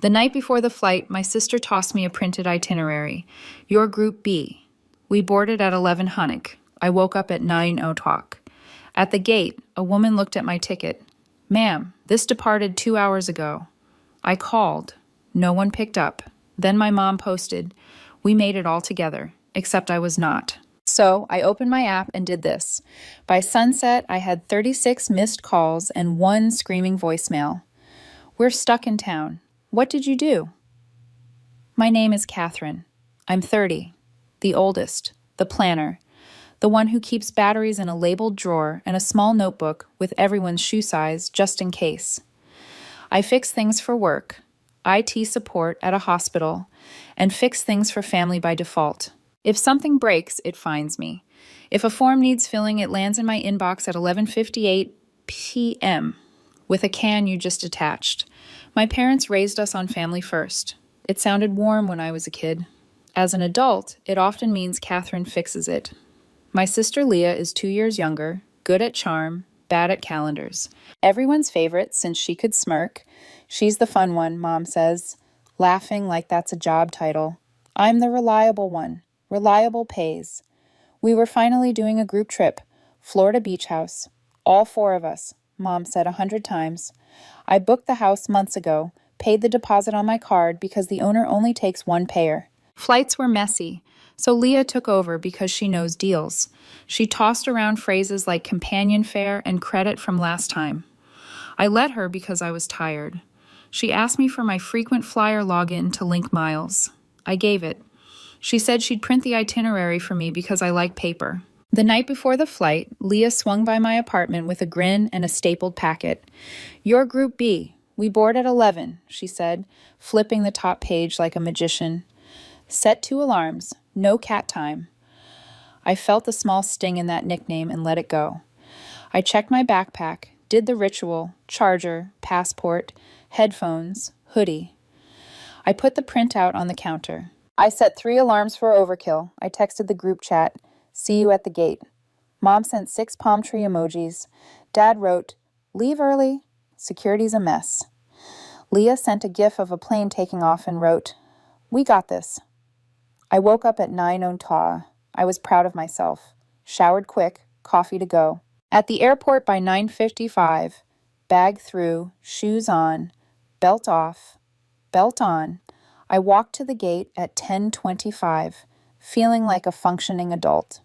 The night before the flight, my sister tossed me a printed itinerary. Your Group B. We boarded at 11 Hunnick. I woke up at 9 o'clock. At the gate, a woman looked at my ticket. Ma'am, this departed 2 hours ago. I called. No one picked up. Then my mom posted, we made it all together, except I was not. So I opened my app and did this. By sunset, I had 36 missed calls and 1 screaming voicemail. We're stuck in town. What did you do? My name is Catherine. I'm 30, the oldest, the planner, the one who keeps batteries in a labeled drawer and a small notebook with everyone's shoe size just in case. I fix things for work, IT support at a hospital, and fix things for family by default. If something breaks, it finds me. If a form needs filling, it lands in my inbox at 11:58 p.m. with a can you just attached. My parents raised us on family first. It sounded warm when I was a kid. As an adult, it often means Catherine fixes it. My sister Leah is 2 years younger, good at charm, bad at calendars. Everyone's favorite since she could smirk. She's the fun one, Mom says, laughing like that's a job title. I'm the reliable one. Reliable pays. We were finally doing a group trip, Florida Beach House. All 4 of us, Mom said 100 times. I booked the house months ago, paid the deposit on my card because the owner only takes 1 payer. Flights were messy, so Leah took over because she knows deals. She tossed around phrases like companion fare and credit from last time. I let her because I was tired. She asked me for my frequent flyer login to link miles. I gave it. She said she'd print the itinerary for me because I like paper. The night before the flight, Leah swung by my apartment with a grin and a stapled packet. Your Group B. We board at 11, she said, flipping the top page like a magician. Set 2 alarms. No cat time. I felt the small sting in that nickname and let it go. I checked my backpack, did the ritual, charger, passport, headphones, hoodie. I put the printout on the counter. I set 3 alarms for overkill. I texted the group chat, see you at the gate. Mom sent 6 palm tree emojis. Dad wrote, leave early, security's a mess. Leah sent a gif of a plane taking off and wrote, we got this. I woke up at 9 o'clock. I was proud of myself. Showered quick, coffee to go. At the airport by 9:55, bag through, shoes on, belt off, belt on. I walked to the gate at 10:25, feeling like a functioning adult.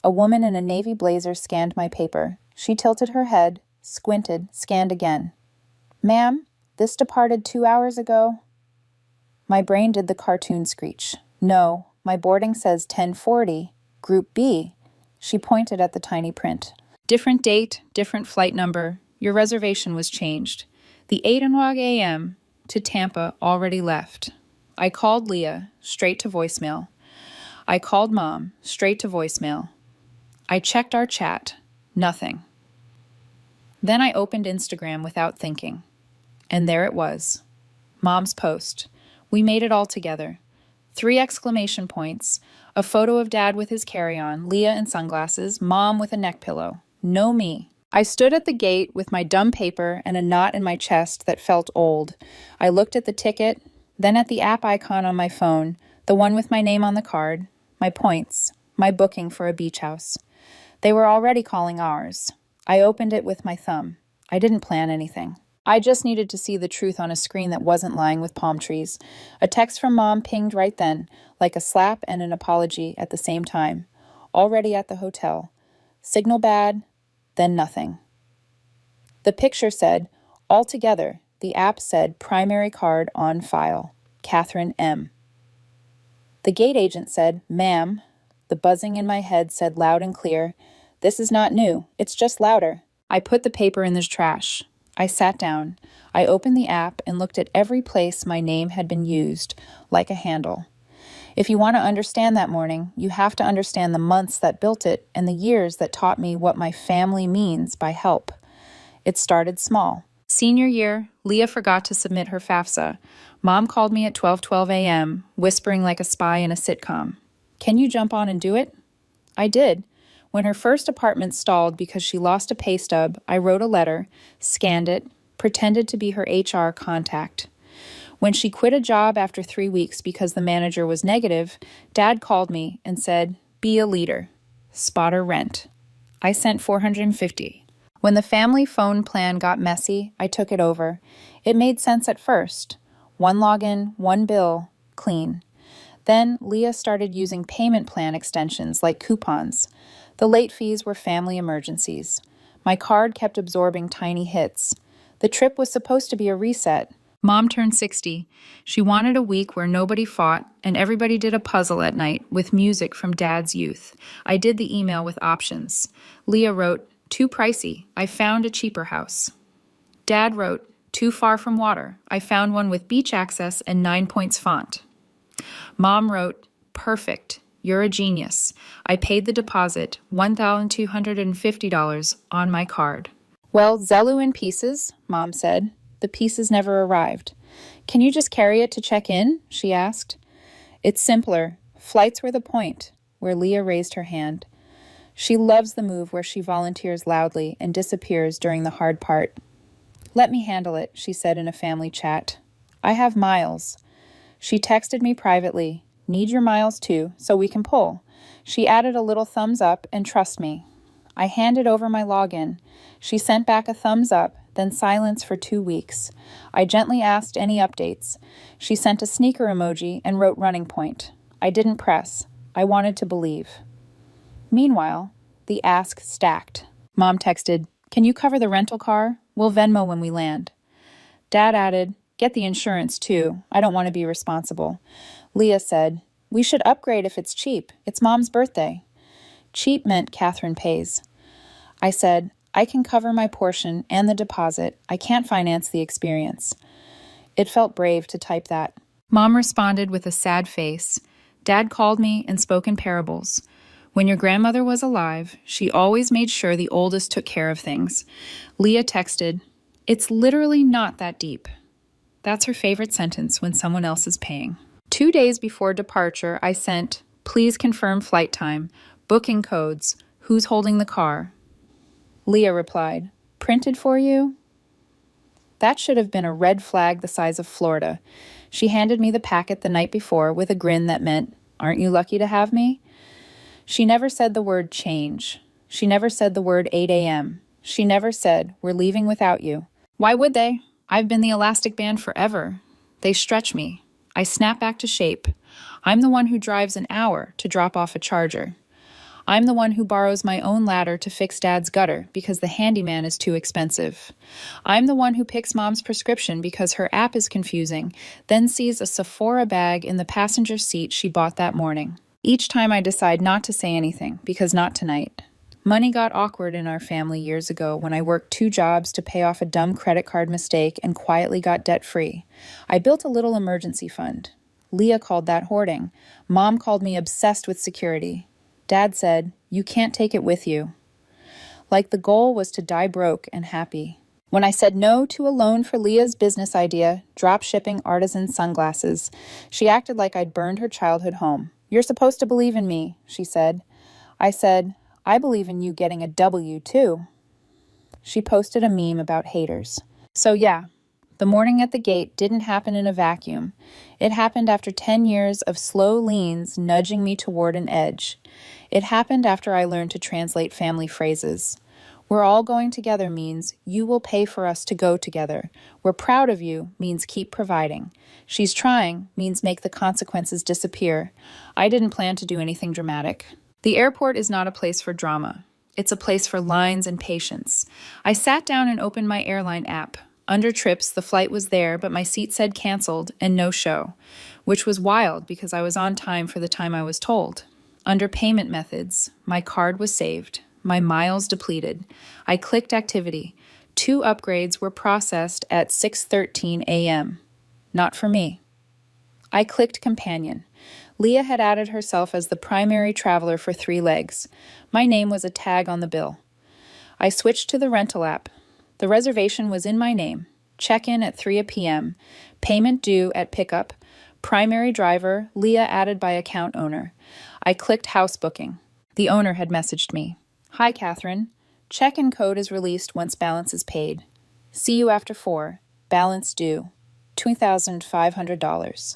A woman in a navy blazer scanned my paper. She tilted her head, squinted, scanned again. Ma'am, this departed 2 hours ago. My brain did the cartoon screech. No, my boarding says 10:40, Group B. She pointed at the tiny print. Different date, different flight number. Your reservation was changed. The 8 a.m. to Tampa already left. I called Leah, straight to voicemail. I called Mom, straight to voicemail. I checked our chat. Nothing. Then I opened Instagram without thinking. And there it was. Mom's post. We made it all together. 3 exclamation points, a photo of Dad with his carry-on, Leah in sunglasses, Mom with a neck pillow. No me. I stood at the gate with my dumb paper and a knot in my chest that felt old. I looked at the ticket, then at the app icon on my phone, the one with my name on the card, my points, my booking for a beach house. They were already calling ours. I opened it with my thumb. I didn't plan anything. I just needed to see the truth on a screen that wasn't lying with palm trees. A text from Mom pinged right then, like a slap and an apology at the same time. Already at the hotel. Signal bad, then nothing. The picture said, all together. The app said, primary card on file. Catherine M. The gate agent said, ma'am. The buzzing in my head said loud and clear, this is not new. It's just louder. I put the paper in the trash. I sat down. I opened the app and looked at every place my name had been used, like a handle. If you want to understand that morning, you have to understand the months that built it and the years that taught me what my family means by help. It started small. Senior year, Leah forgot to submit her FAFSA. Mom called me at 12:12 a.m., whispering like a spy in a sitcom. Can you jump on and do it? I did. When her first apartment stalled because she lost a pay stub, I wrote a letter, scanned it, pretended to be her HR contact. When she quit a job after 3 weeks because the manager was negative, Dad called me and said, "Be a leader. Spot her rent." I sent $450. When the family phone plan got messy, I took it over. It made sense at first. One login, one bill, clean. Then Leah started using payment plan extensions like coupons. The late fees were family emergencies. My card kept absorbing tiny hits. The trip was supposed to be a reset. Mom turned 60. She wanted a week where nobody fought and everybody did a puzzle at night with music from Dad's youth. I did the email with options. Leah wrote, "Too pricey. I found a cheaper house." Dad wrote, "Too far from water. I found one with beach access and 9 points font." Mom wrote, "Perfect. You're a genius. I paid the deposit, $1,250, on my card." "Well, Zellu in pieces," Mom said. The pieces never arrived. "Can you just carry it to check in?" she asked. "It's simpler. Flights were the point," where Leah raised her hand. She loves the move where she volunteers loudly and disappears during the hard part. "Let me handle it," she said in a family chat. "I have miles." She texted me privately, "Need your miles too, so we can pull." She added a little thumbs up and trust me. I handed over my login. She sent back a thumbs up, then silence for 2 weeks. I gently asked any updates. She sent a sneaker emoji and wrote running point. I didn't press. I wanted to believe. Meanwhile, the ask stacked. Mom texted, "Can you cover the rental car? We'll Venmo when we land." Dad added, "Get the insurance too. I don't want to be responsible." Leah said, "We should upgrade if it's cheap. It's Mom's birthday." Cheap meant Catherine pays. I said, "I can cover my portion and the deposit. I can't finance the experience." It felt brave to type that. Mom responded with a sad face. "Dad called me and spoke in parables. When your grandmother was alive, she always made sure the oldest took care of things." Leah texted, "It's literally not that deep." That's her favorite sentence when someone else is paying. 2 days before departure, I sent, "Please confirm flight time, booking codes, who's holding the car." Leah replied, "Printed for you?" That should have been a red flag the size of Florida. She handed me the packet the night before with a grin that meant, "Aren't you lucky to have me?" She never said the word change. She never said the word 8 a.m. She never said, "We're leaving without you." Why would they? I've been the elastic band forever. They stretch me. I snap back to shape. I'm the one who drives an hour to drop off a charger. I'm the one who borrows my own ladder to fix Dad's gutter because the handyman is too expensive. I'm the one who picks Mom's prescription because her app is confusing, then sees a Sephora bag in the passenger seat she bought that morning. Each time I decide not to say anything because not tonight. Money got awkward in our family years ago when I worked 2 jobs to pay off a dumb credit card mistake and quietly got debt-free. I built a little emergency fund. Leah called that hoarding. Mom called me obsessed with security. Dad said, "You can't take it with you." Like the goal was to die broke and happy. When I said no to a loan for Leah's business idea, drop shipping artisan sunglasses, she acted like I'd burned her childhood home. "You're supposed to believe in me," she said. I said, "I believe in you getting a W too." She posted a meme about haters. So yeah, the morning at the gate didn't happen in a vacuum. It happened after 10 years of slow leans nudging me toward an edge. It happened after I learned to translate family phrases. "We're all going together" means "you will pay for us to go together." "We're proud of you" means "keep providing." "She's trying" means "make the consequences disappear." I didn't plan to do anything dramatic. The airport is not a place for drama. It's a place for lines and patience. I sat down and opened my airline app. Under trips, the flight was there, but my seat said canceled and no show, which was wild because I was on time for the time I was told. Under payment methods, my card was saved, my miles depleted. I clicked activity. 2 upgrades were processed at 6:13 a.m. Not for me. I clicked companion. Leah had added herself as the primary traveler for 3 legs. My name was a tag on the bill. I switched to the rental app. The reservation was in my name. Check-in at 3 p.m. Payment due at pickup. Primary driver, Leah added by account owner. I clicked house booking. The owner had messaged me. "Hi, Catherine. Check-in code is released once balance is paid. See you after 4. Balance due. $2,500.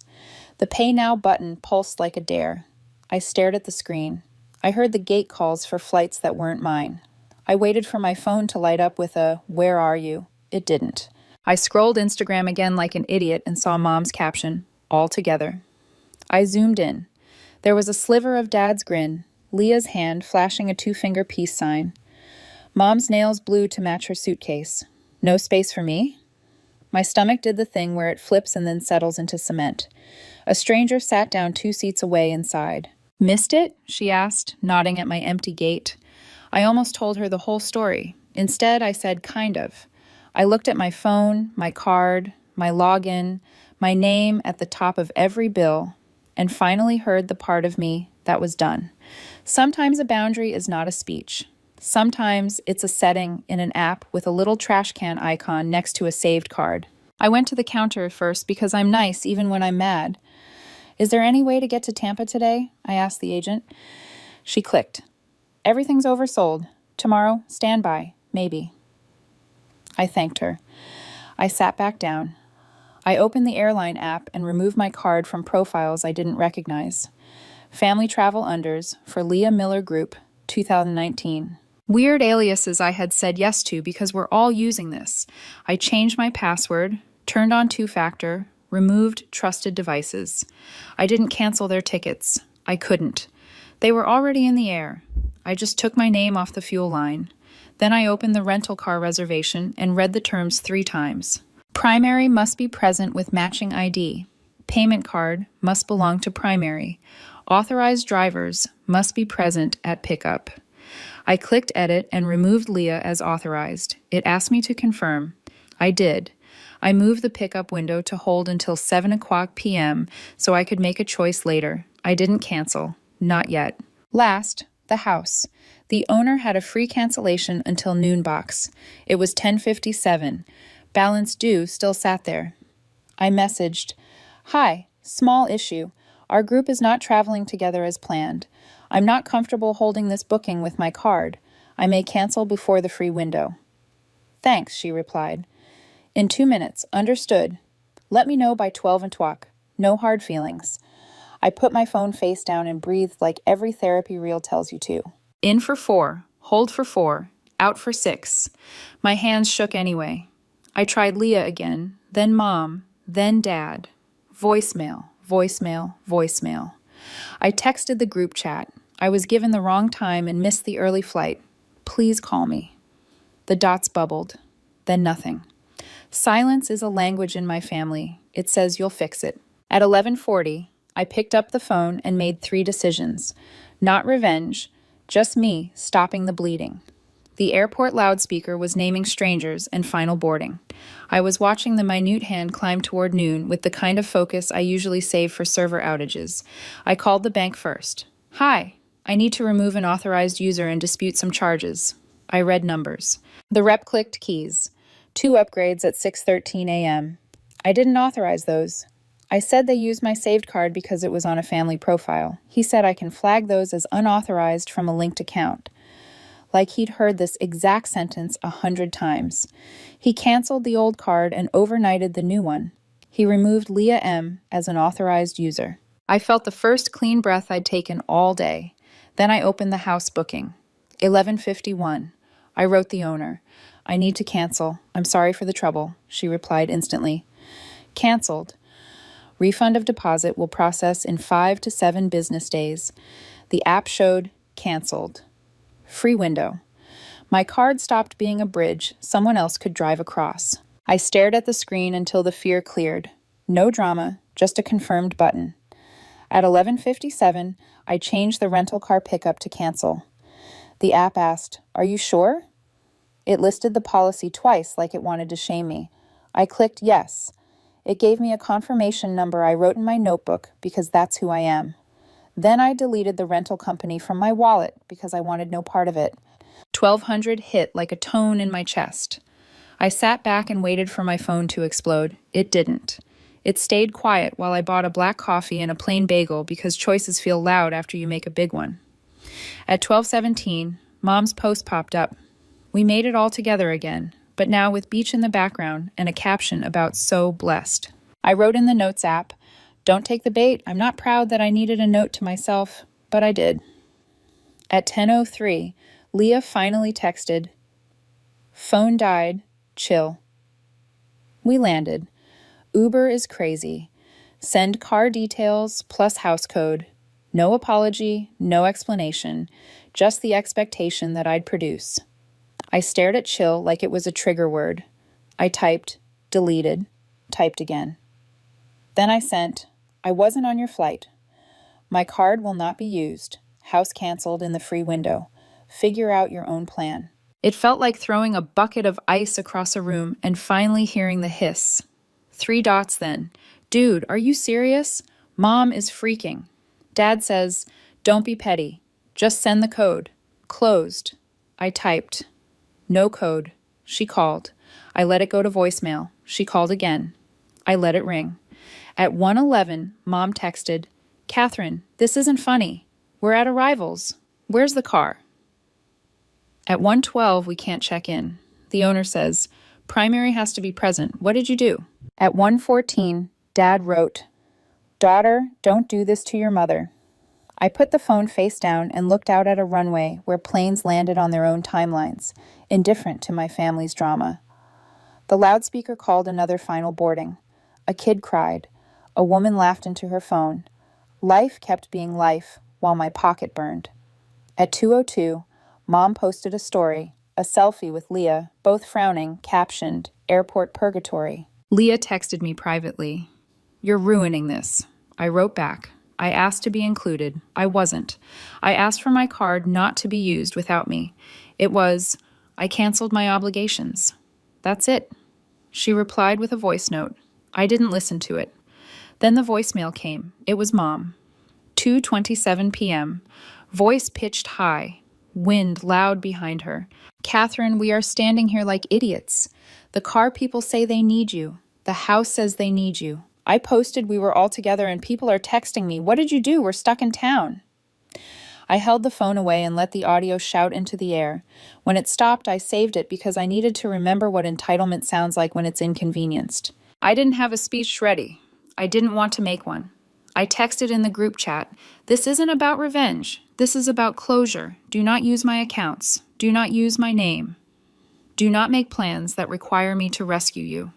The Pay Now button pulsed like a dare. I stared at the screen. I heard the gate calls for flights that weren't mine. I waited for my phone to light up with a "Where are you?" It didn't. I scrolled Instagram again like an idiot and saw Mom's caption, "All together." I zoomed in. There was a sliver of Dad's grin, Leah's hand flashing a two-finger peace sign. Mom's nails blue to match her suitcase. No space for me? My stomach did the thing where it flips and then settles into cement. A stranger sat down 2 seats away and sighed. "Missed it?" she asked, nodding at my empty gate. I almost told her the whole story. Instead, I said, kind of. I looked at my phone, my card, my login, my name at the top of every bill, and finally heard the part of me that was done. Sometimes a boundary is not a speech. Sometimes it's a setting in an app with a little trash can icon next to a saved card. I went to the counter first because I'm nice even when I'm mad. "Is there any way to get to Tampa today?" I asked the agent. She clicked. "Everything's oversold. Tomorrow, stand by, maybe." I thanked her. I sat back down. I opened the airline app and removed my card from profiles I didn't recognize. Family Travel Unders for Leah Miller Group, 2019. Weird aliases I had said yes to because we're all using this. I changed my password, turned on two-factor, removed trusted devices. I didn't cancel their tickets. I couldn't. They were already in the air. I just took my name off the fuel line. Then I opened the rental car reservation and read the terms 3 times. Primary must be present with matching ID. Payment card must belong to primary. Authorized drivers must be present at pickup. I clicked edit and removed Leah as authorized. It asked me to confirm. I did. I moved the pickup window to hold until 7:00 p.m. so I could make a choice later. I didn't cancel. Not yet. Last, the house. The owner had a free cancellation until noon box. It was 10:57. Balance due still sat there. I messaged, "Hi, small issue. Our group is not traveling together as planned. I'm not comfortable holding this booking with my card. I may cancel before the free window." "Thanks," she replied. "In 2 minutes. Understood. Let me know by 12:00. No hard feelings." I put my phone face down and breathed like every therapy reel tells you to. In for 4, hold for 4, out for 6. My hands shook anyway. I tried Leah again, then Mom, then Dad. Voicemail, voicemail, voicemail. I texted the group chat. I was given the wrong time and missed the early flight. Please call me. The dots bubbled. Then nothing. Silence is a language in my family. It says you'll fix it. At 11:40, I picked up the phone and made 3 decisions. Not revenge, just me stopping the bleeding. The airport loudspeaker was naming strangers and final boarding. I was watching the minute hand climb toward noon with the kind of focus I usually save for server outages. I called the bank first. "Hi, I need to remove an authorized user and dispute some charges." I read numbers. The rep clicked keys. 2 upgrades at 6:13 a.m. I didn't authorize those. I said they used my saved card because it was on a family profile. He said I can flag those as unauthorized from a linked account. Like he'd heard this exact sentence 100 times. He canceled the old card and overnighted the new one. He removed Leah M. as an authorized user. I felt the first clean breath I'd taken all day. Then I opened the house booking. 11:51. I wrote the owner. "I need to cancel. I'm sorry for the trouble." She replied instantly. Canceled. Refund of deposit will process in 5 to 7 business days. The app showed canceled. Free window. My card stopped being a bridge someone else could drive across. I stared at the screen until the fear cleared. No drama, just a confirmed button. At 11:57, I changed the rental car pickup to cancel. The app asked, "Are you sure?" It listed the policy twice like it wanted to shame me. I clicked yes. It gave me a confirmation number I wrote in my notebook because that's who I am. Then I deleted the rental company from my wallet because I wanted no part of it. 1200 hit like a tone in my chest. I sat back and waited for my phone to explode. It didn't. It stayed quiet while I bought a black coffee and a plain bagel because choices feel loud after you make a big one. At 12:17, Mom's post popped up. We made it all together again, but now with beach in the background and a caption about "so blessed." I wrote in the Notes app, "Don't take the bait. I'm not proud that I needed a note to myself, but I did." At 10:03, Leah finally texted, "Phone died. Chill." We landed. Uber is crazy. Send car details plus house code. No apology, no explanation, just the expectation that I'd produce. I stared at chill like it was a trigger word. I typed, deleted, typed again. Then I sent, "I wasn't on your flight. My card will not be used. House canceled in the free window. Figure out your own plan." It felt like throwing a bucket of ice across a room and finally hearing the hiss. 3 dots then. "Dude, are you serious? Mom is freaking." Dad says, "Don't be petty. Just send the code." Closed. I typed. No code. She called. I let it go to voicemail. She called again. I let it ring. At 1:11, Mom texted, "Catherine, this isn't funny. We're at arrivals. Where's the car?" At 1:12, we can't check in. The owner says, "Primary has to be present. What did you do?" At 1:14, Dad wrote, "Daughter, don't do this to your mother." I put the phone face down and looked out at a runway where planes landed on their own timelines, indifferent to my family's drama. The loudspeaker called another final boarding. A kid cried. A woman laughed into her phone. Life kept being life while my pocket burned. At 2:02, Mom posted a story, a selfie with Leah, both frowning, captioned, "Airport Purgatory." Leah texted me privately, "You're ruining this." I wrote back. I asked to be included. I wasn't. I asked for my card not to be used without me. It was, "I canceled my obligations." That's it. She replied with a voice note. I didn't listen to it. Then the voicemail came. It was Mom. 2:27 p.m. Voice pitched high. Wind loud behind her. "Catherine, we are standing here like idiots. The car people say they need you. The house says they need you. I posted we were all together and people are texting me. What did you do? We're stuck in town." I held the phone away and let the audio shout into the air. When it stopped, I saved it because I needed to remember what entitlement sounds like when it's inconvenienced. I didn't have a speech ready. I didn't want to make one. I texted in the group chat, "This isn't about revenge. This is about closure. Do not use my accounts. Do not use my name. Do not make plans that require me to rescue you."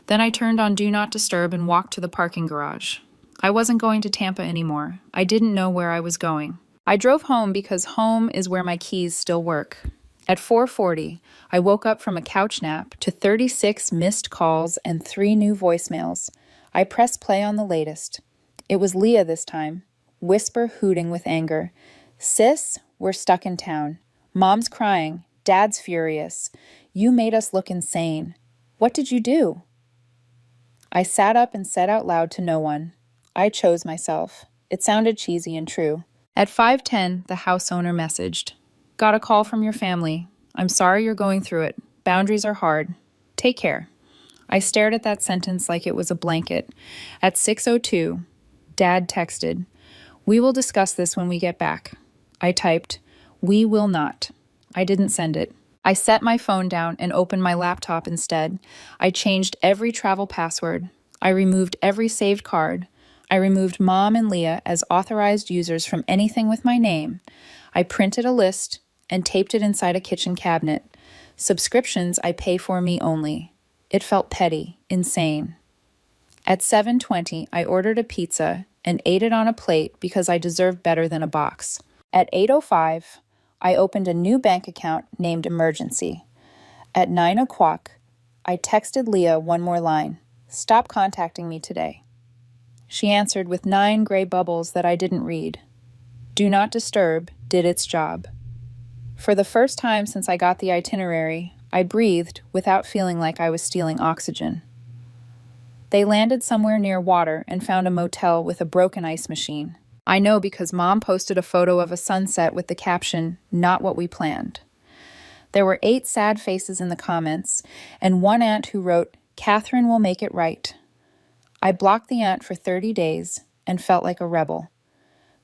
Then I turned on Do Not Disturb and walked to the parking garage. I wasn't going to Tampa anymore. I didn't know where I was going. I drove home because home is where my keys still work. At 4:40, I woke up from a couch nap to 36 missed calls and 3 new voicemails. I pressed play on the latest. It was Leah this time, whisper hooting with anger. "Sis, we're stuck in town. Mom's crying. Dad's furious. You made us look insane. What did you do?" I sat up and said out loud to no one, "I chose myself." It sounded cheesy and true. At 5:10, the house owner messaged, "Got a call from your family. I'm sorry you're going through it. Boundaries are hard. Take care." I stared at that sentence like it was a blanket. At 6:02, Dad texted, "We will discuss this when we get back." I typed, "We will not." I didn't send it. I set my phone down and opened my laptop instead. I changed every travel password. I removed every saved card. I removed Mom and Leah as authorized users from anything with my name. I printed a list and taped it inside a kitchen cabinet. Subscriptions I pay for me only. It felt petty, insane. At 7:20, I ordered a pizza and ate it on a plate because I deserved better than a box. At 8:05, I opened a new bank account named Emergency. At 9 o'clock, I texted Leah one more line, "Stop contacting me today." She answered with 9 gray bubbles that I didn't read. Do Not Disturb did its job. For the first time since I got the itinerary, I breathed without feeling like I was stealing oxygen. They landed somewhere near water and found a motel with a broken ice machine. I know because Mom posted a photo of a sunset with the caption, "Not what we planned." There were 8 sad faces in the comments, and one aunt who wrote, "Catherine will make it right." I blocked the aunt for 30 days and felt like a rebel.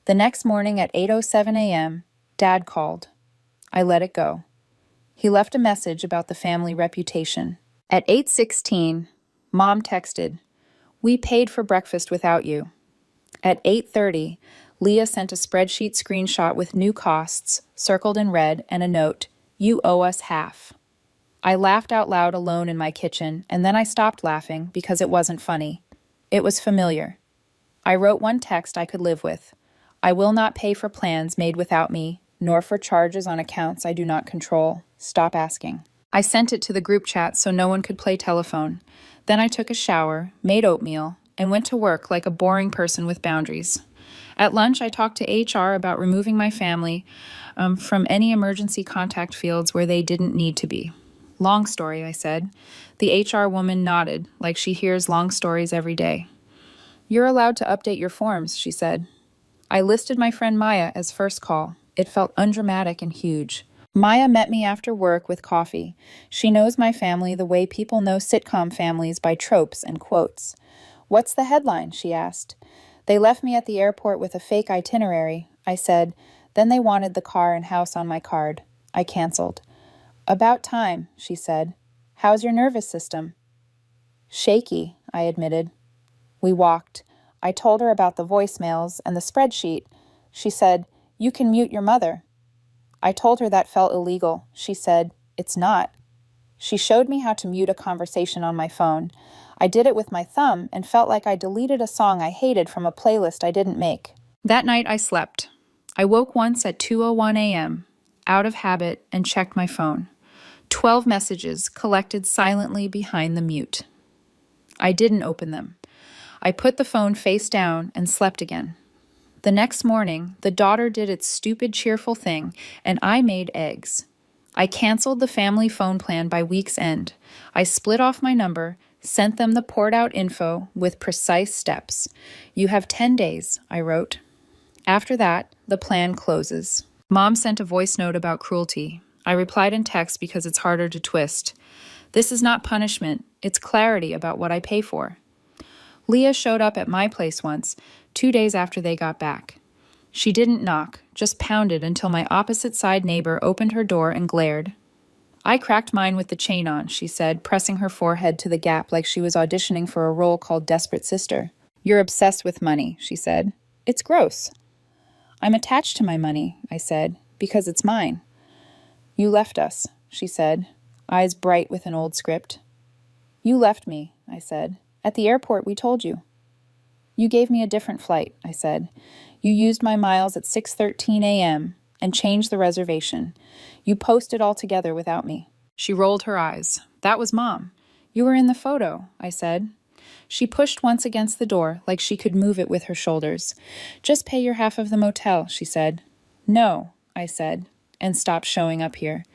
The next morning at 8:07 a.m., Dad called. I let it go. He left a message about the family reputation. At 8:16, Mom texted, We paid for breakfast without you. At 8:30, Leah sent a spreadsheet screenshot with new costs, circled in red, and a note, "You owe us half." I laughed out loud alone in my kitchen, and then I stopped laughing because it wasn't funny. It was familiar. I wrote one text I could live with. I will not pay for plans made without me, nor for charges on accounts I do not control. Stop asking. I sent it to the group chat so no one could play telephone. Then I took a shower, made oatmeal, and went to work like a boring person with boundaries. At lunch, I talked to HR about removing my family from any emergency contact fields where they didn't need to be. Long story, I said. The HR woman nodded, like she hears long stories every day. You're allowed to update your forms, she said. I listed my friend Maya as first call. It felt undramatic and huge. Maya met me after work with coffee. She knows my family the way people know sitcom families by tropes and quotes. What's the headline? She asked. They left me at the airport with a fake itinerary, I said. Then they wanted the car and house on my card. I canceled. About time, she said. How's your nervous system? Shaky, I admitted. We walked. I told her about the voicemails and the spreadsheet. She said, You can mute your mother. I told her that felt illegal. She said, It's not. She showed me how to mute a conversation on my phone. I did it with my thumb and felt like I deleted a song I hated from a playlist I didn't make. That night I slept. I woke once at 2:01 a.m., out of habit, and checked my phone. 12 messages collected silently behind the mute. I didn't open them. I put the phone face down and slept again. The next morning, the daughter did its stupid, cheerful thing, and I made eggs. I canceled the family phone plan by week's end. I split off my number, sent them the poured-out info with precise steps. You have 10 days, I wrote. After that, the plan closes. Mom sent a voice note about cruelty. I replied in text because it's harder to twist. This is not punishment. It's clarity about what I pay for. Leah showed up at my place once, 2 days after they got back. She didn't knock, just pounded until my opposite side neighbor opened her door and glared. I cracked mine with the chain on, she said, pressing her forehead to the gap like she was auditioning for a role called Desperate Sister. You're obsessed with money, she said. It's gross. I'm attached to my money, I said, because it's mine. You left us, she said, eyes bright with an old script. You left me, I said. At the airport, we told you. You gave me a different flight, I said. You used my miles at 6:13 a.m. and changed the reservation. You posted all together without me. She rolled her eyes. That was Mom. You were in the photo, I said. She pushed once against the door, like she could move it with her shoulders. Just pay your half of the motel, she said. No, I said, and stopped showing up here.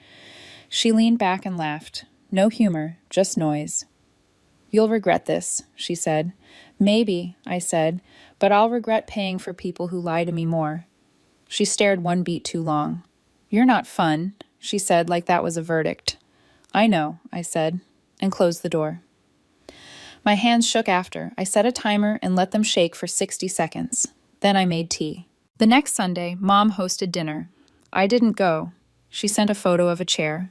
She leaned back and laughed. No humor, just noise. You'll regret this, she said. Maybe, I said, but I'll regret paying for people who lie to me more. She stared one beat too long. You're not fun, she said like that was a verdict. I know, I said, and closed the door. My hands shook after. I set a timer and let them shake for 60 seconds. Then I made tea. The next Sunday, Mom hosted dinner. I didn't go. She sent a photo of a chair.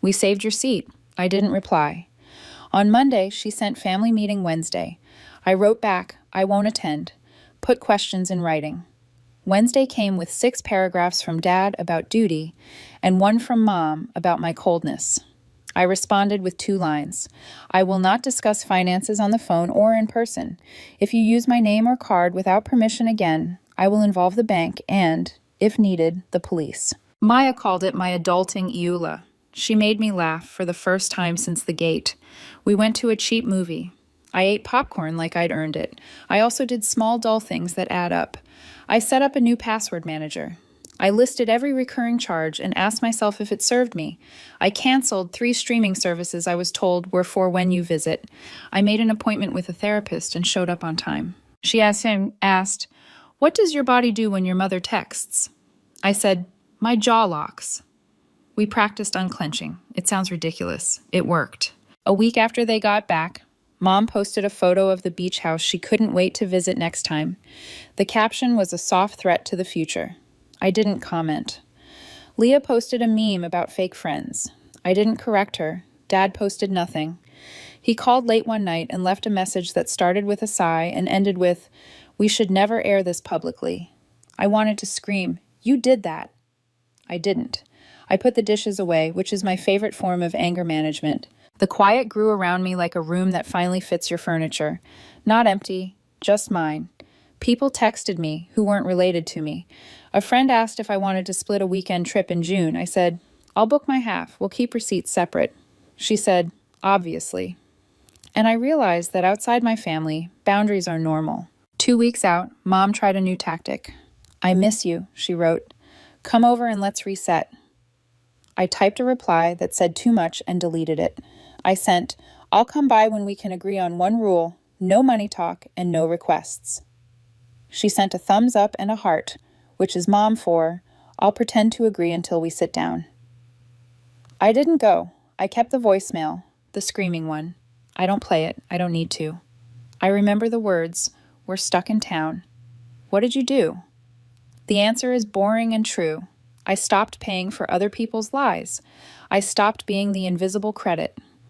We saved your seat. I didn't reply. On Monday, she sent family meeting Wednesday. I wrote back, I won't attend. Put questions in writing. Wednesday came with 6 paragraphs from Dad about duty and 1 from Mom about my coldness. I responded with 2 lines. I will not discuss finances on the phone or in person. If you use my name or card without permission again, I will involve the bank and, if needed, the police. Maya called it my adulting EULA. She made me laugh for the first time since the gate. We went to a cheap movie. I ate popcorn like I'd earned it. I also did small, dull things that add up. I set up a new password manager. I listed every recurring charge and asked myself if it served me. I canceled 3 streaming services I was told were for when you visit. I made an appointment with a therapist and showed up on time. She asked, "What does your body do when your mother texts?" I said, "My jaw locks." We practiced unclenching. It sounds ridiculous. It worked. A week after they got back, Mom posted a photo of the beach house she couldn't wait to visit next time. The caption was a soft threat to the future. I didn't comment. Leah posted a meme about fake friends. I didn't correct her. Dad posted nothing. He called late one night and left a message that started with a sigh and ended with, "We should never air this publicly." I wanted to scream, "You did that." I didn't. I put the dishes away, which is my favorite form of anger management. The quiet grew around me like a room that finally fits your furniture. Not empty, just mine. People texted me who weren't related to me. A friend asked if I wanted to split a weekend trip in June. I said, "I'll book my half. We'll keep receipts separate." She said, "Obviously." And I realized that outside my family, boundaries are normal. 2 weeks out, Mom tried a new tactic. "I miss you," she wrote. "Come over and let's reset." I typed a reply that said too much and deleted it. I sent, "I'll come by when we can agree on one rule, no money talk and no requests." She sent a thumbs up and a heart, which is Mom for, "I'll pretend to agree until we sit down." I didn't go. I kept the voicemail, the screaming one. I don't play it. I don't need to. I remember the words, "We're stuck in town." What did you do? The answer is boring and true. I stopped paying for other people's lies. I stopped being the invisible credit.